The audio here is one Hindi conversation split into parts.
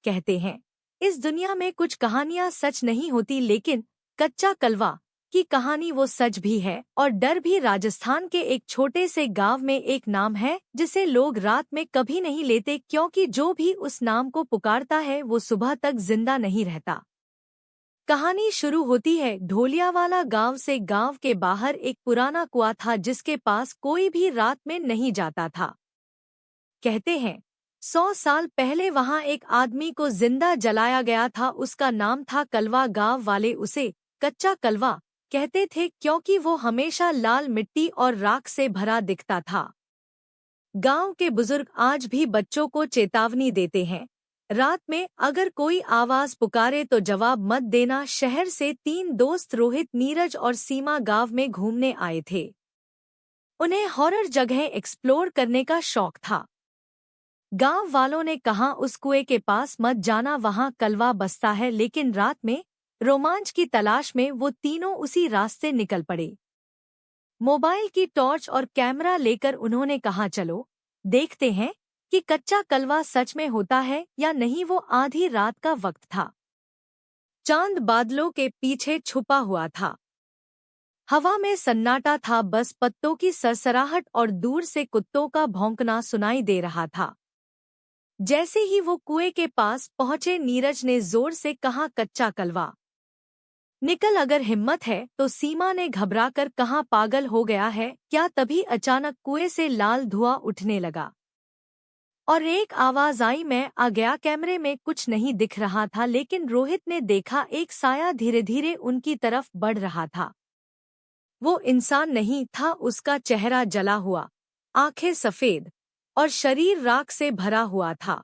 कहते हैं, इस दुनिया में कुछ कहानियां सच नहीं होती, लेकिन कच्चा कलवा की कहानी वो सच भी है। और डर भी। राजस्थान के एक छोटे से गांव में एक नाम है जिसे लोग रात में कभी नहीं लेते, क्योंकि जो भी उस नाम को पुकारता है वो सुबह तक जिंदा नहीं रहता। कहानी शुरू होती है ढोलियावाला गांव से। गांव के बाहर एक पुराना कुआं था जिसके पास कोई भी रात में नहीं जाता था। कहते हैं 100 साल पहले वहां एक आदमी को जिंदा जलाया गया था। उसका नाम था कलवा। गांव वाले उसे कच्चा कलवा कहते थे क्योंकि वो हमेशा लाल मिट्टी और राख से भरा दिखता था। गांव के बुजुर्ग आज भी बच्चों को चेतावनी देते हैं, रात में अगर कोई आवाज पुकारे तो जवाब मत देना। शहर से 3 दोस्त रोहित, नीरज और सीमा गांव में घूमने आए थे। उन्हें हॉरर जगह एक्सप्लोर करने का शौक था। गांव वालों ने कहा उस कुएं के पास मत जाना, वहां कलवा बसता है। लेकिन रात में रोमांच की तलाश में वो तीनों उसी रास्ते निकल पड़े। मोबाइल की टॉर्च और कैमरा लेकर उन्होंने कहा चलो देखते हैं कि कच्चा कलवा सच में होता है या नहीं। वो आधी रात का वक्त था। चांद बादलों के पीछे छुपा हुआ था। हवा में सन्नाटा था, बस पत्तों की सरसराहट और दूर से कुत्तों का भौंकना सुनाई दे रहा था। जैसे ही वो कुएं के पास पहुंचे, नीरज ने जोर से कहा कच्चा कलवा निकल, अगर हिम्मत है तो। सीमा ने घबराकर कहा पागल हो गया है क्या। तभी अचानक कुएं से लाल धुआं उठने लगा और एक आवाज आई, मैं आ गया। कैमरे में कुछ नहीं दिख रहा था, लेकिन रोहित ने देखा एक साया धीरे धीरे उनकी तरफ बढ़ रहा था। वो इंसान नहीं था, उसका चेहरा जला हुआ, आंखें सफेद और शरीर राख से भरा हुआ था।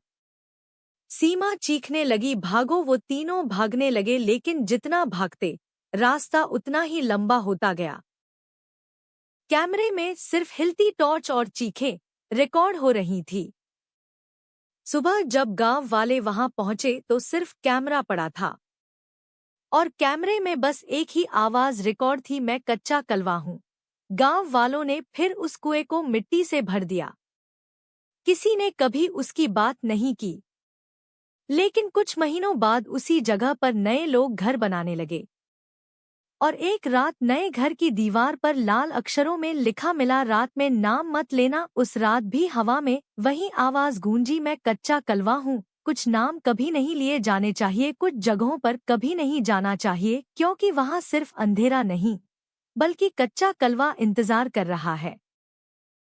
सीमा चीखने लगी भागो। वो तीनों भागने लगे, लेकिन जितना भागते रास्ता उतना ही लंबा होता गया। कैमरे में सिर्फ हिलती टॉर्च और चीखें रिकॉर्ड हो रही थी। सुबह जब गांव वाले वहां पहुंचे तो सिर्फ कैमरा पड़ा था और कैमरे में बस एक ही आवाज रिकॉर्ड थी, मैं कच्चा कलवा हूं। गांव वालों ने फिर उस कुएं को मिट्टी से भर दिया। किसी ने कभी उसकी बात नहीं की। लेकिन कुछ महीनों बाद उसी जगह पर नए लोग घर बनाने लगे और एक रात नए घर की दीवार पर लाल अक्षरों में लिखा मिला, रात में नाम मत लेना। उस रात भी हवा में वही आवाज गूंजी, मैं कच्चा कलवा हूँ। कुछ नाम कभी नहीं लिए जाने चाहिए, कुछ जगहों पर कभी नहीं जाना चाहिए, क्योंकि वहाँ सिर्फ अंधेरा नहीं बल्कि कच्चा कलवा इंतजार कर रहा है।